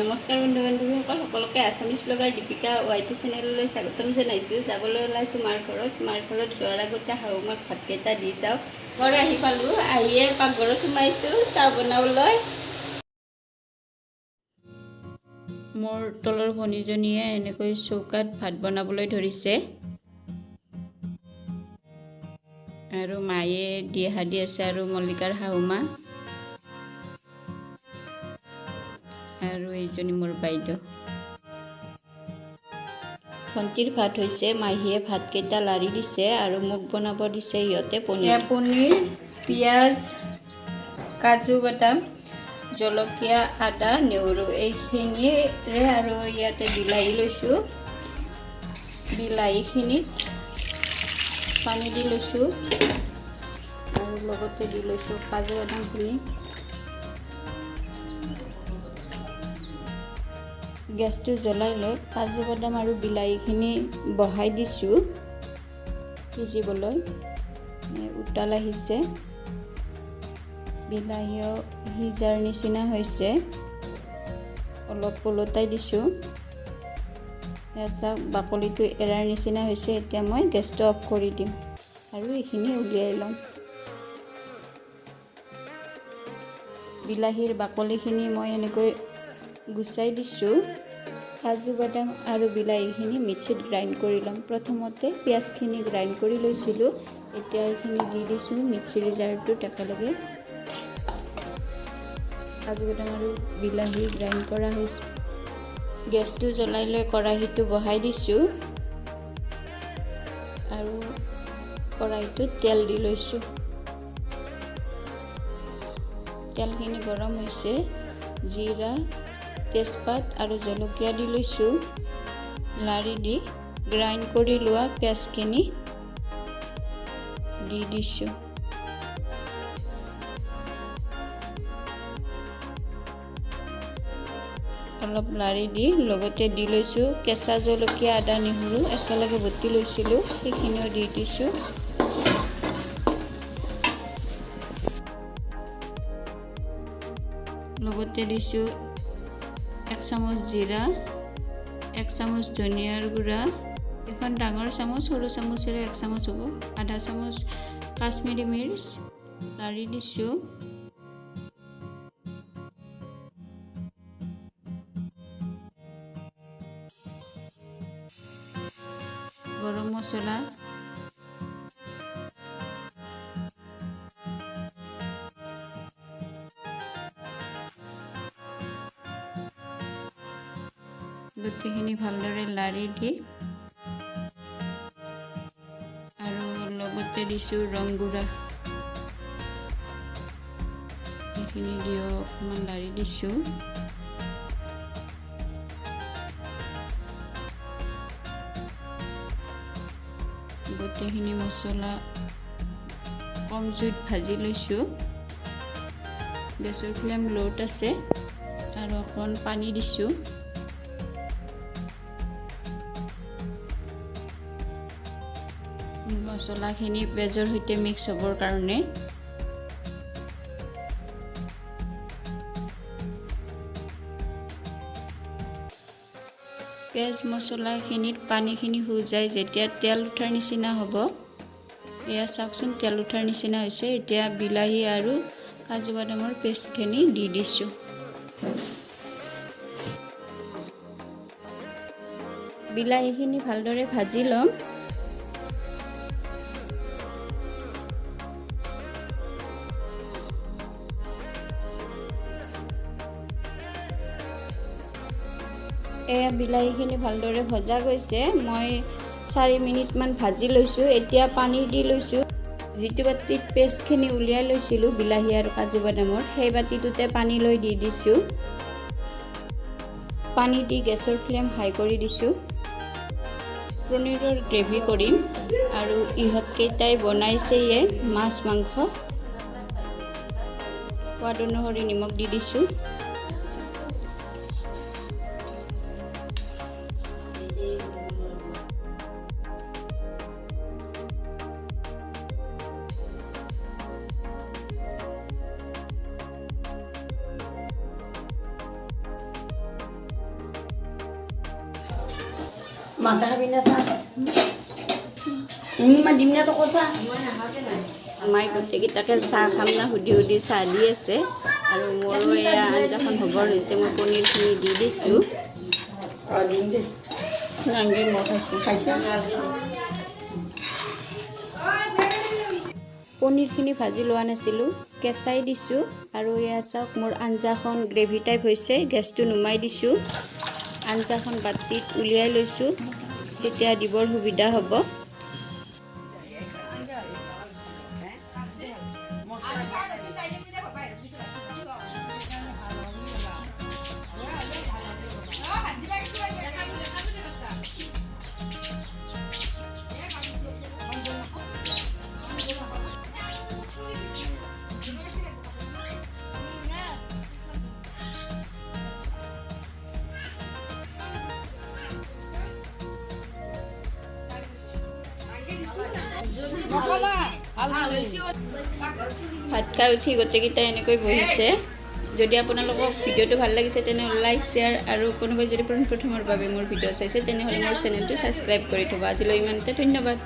নমস্কাৰ বন্ধু বান্ধৱীসকল, সকলোকে আছামিজ ব্লগাৰ দীপিকা ৱাইটি চেনেললৈ স্বাগতম জনাইছোঁ। যাবলৈ ওলাইছোঁ মাৰ ঘৰত যোৱাৰ আগতে শাহু মাক ভাতকেইটা দি যাওঁ। ঘৰ আহি পালোঁ, আহিয়ে পাকঘৰত সোমাইছোঁ চাহ বনাবলৈ। মোৰ তলৰ ভনীজনীয়ে এনেকৈ চৌকাত ভাত বনাবলৈ ধৰিছে আৰু মায়ে দি হাদি আছে আৰু মল্লিকাৰ শাহু মা আৰু এইজনী মোৰ বাইদেউ। ভণ্টিৰ ভাত হৈছে, মাহীয়ে ভাতকেইটা লাৰি দিছে আৰু মোক বনাব দিছে ইহঁতে পনীৰ, পিঁয়াজ, কাজু বাদাম, জলকীয়া, আদা, নেউৰু এইখিনিৰে আৰু ইয়াতে বিলাহী লৈছোঁ। বিলাহীখিনিত পানী দি লৈছোঁ আৰু লগতে দি লৈছোঁ কাজু বাদামখিনি। গেছটো জ্বলাই লৈ কাজু বাদাম আৰু বিলাহীখিনি বহাই দিছোঁ সিজিবলৈ। উতাল আহিছে, বিলাহীও সিজাৰ নিচিনা হৈছে, অলপ ওলটাই দিছোঁ। চাওক বাকলিটো এৰাৰ নিচিনা হৈছে। এতিয়া মই গেছটো অফ কৰি দিম আৰু এইখিনি উলিয়াই ল'ম। বিলাহীৰ বাকলিখিনি মই এনেকৈ গুচাই দিছোঁ। কাজু বাদাম আৰু বিলাহীখিনি মিক্সিত গ্ৰাইণ্ড কৰি ল'ম। প্ৰথমতে পিঁয়াজখিনি গ্ৰাইণ্ড কৰি লৈছিলোঁ, এতিয়া এইখিনি দি দিছোঁ মিক্সিৰ জাৰটোত একেলগে। কাজু বাদাম আৰু বিলাহী গ্ৰাইণ্ড কৰা হৈছে। গেছটো জ্বলাই লৈ কেৰাহীটো বহাই দিছোঁ আৰু কেৰাহীটোত তেল দি লৈছোঁ। তেলখিনি গৰম হৈছে, জিৰা, তেজপাত আৰু জলকীয়া দি লৈছোঁ। লাৰি দি গ্ৰাইণ্ড কৰি লোৱা পিঁয়াজখিনি দি দিছোঁ। অলপ লাৰি দি লগতে দি লৈছোঁ কেঁচা জলকীয়া, আদা, নহৰু একেলগে বটি লৈছিলোঁ, সেইখিনিও দি দিছোঁ। লগতে দিছোঁ 1 চামুচ জিৰা, 1 চামুচ ধনিয়াৰ গুড়া, এখন ডাঙৰ চামুচ, সৰু চামুচেৰে 1 চামুচ হ'ব, আধা চামুচ কাশ্মীৰী মিৰ্চ লাৰি দিছোঁ। গৰম মছলা, গোটেইখিনি ভালদৰে লাৰি দি আৰু লগতে দিছোঁ ৰং গুড়া, এইখিনি দিও অকণমান লাৰি দিছোঁ। গোটেইখিনি মছলা কম জুইত ভাজি লৈছোঁ। গেছৰ ফ্লেম ল'ত আছে আৰু অকণ পানী দিছোঁ। মছলাখিনি পেঁয়াজৰ সৈতে মিক্স হ'বৰ কাৰণে। পেঁয়াজ মছলাখিনিত পানীখিনি শুকাই যেতিয়া তেল উঠাৰ নিচিনা হ'ব, এয়া চাওকচোন তেল উঠাৰ নিচিনা হৈছে। এতিয়া বিলাহী আৰু কাজু বাদামৰ পেষ্টখিনি দি দিছোঁ। বিলাহীখিনি ভালদৰে ভাজি ল'ম। এয়া বিলাহীখিনি ভালদৰে ভজা গৈছে। মই 4 মিনিটমান ভাজি লৈছোঁ। এতিয়া পানী দি লৈছোঁ। যিটো বাতিত পেষ্টখিনি উলিয়াই লৈছিলোঁ বিলাহী আৰু কাজু বাদামৰ, সেই বাতিটোতে পানী লৈ দি দিছোঁ। পানী দি গেছৰ ফ্লেম হাই কৰি দিছোঁ। পনীৰৰ গ্ৰেভি কৰিম আৰু ইহঁতকেইটাই বনাইছেয়ে মাছ মাংস। সোৱাদ অনুসৰি নিমখ দি দিছোঁ। মাথা খাবি না চাহ ইমান দিম না তো কৈছা মায়ে গোটেইকেইটাকে চাহ খাম না সুধি সুধি চাহ দি আছে আৰু মোৰো এয়া আঞ্জাখন হ'বৰ হৈছে মই পনীৰখিনি দি দিছোঁ দিম দে নাংগে মই খাইছোঁ খাইছা পনীৰখিনি ভাজি লোৱা নাছিলোঁ কেঁচাই দিছোঁ আৰু এয়া চাওক মোৰ আঞ্জাখন গ্ৰেভি টাইপ হৈছে গেছটো নুমাই দিছোঁ আঞ্জাখন বাতিত উলিয়াই লৈছোঁ তেতিয়া দিবৰ সুবিধা হ'ব ভাত খাই উঠি গোটেইকেইটাই এনেকৈ বহিছে যদি আপোনালোকক ভিডিঅ'টো ভাল লাগিছে তেনেহ'লে লাইক শ্বেয়াৰ আৰু কোনোবাই যদি প্ৰথমৰ বাবে মোৰ ভিডিঅ' চাইছে তেনেহ'লে মোৰ চেনেলটো ছাবস্ক্ৰাইব কৰি থ'ব আজিলৈ ইমানতে ধন্যবাদ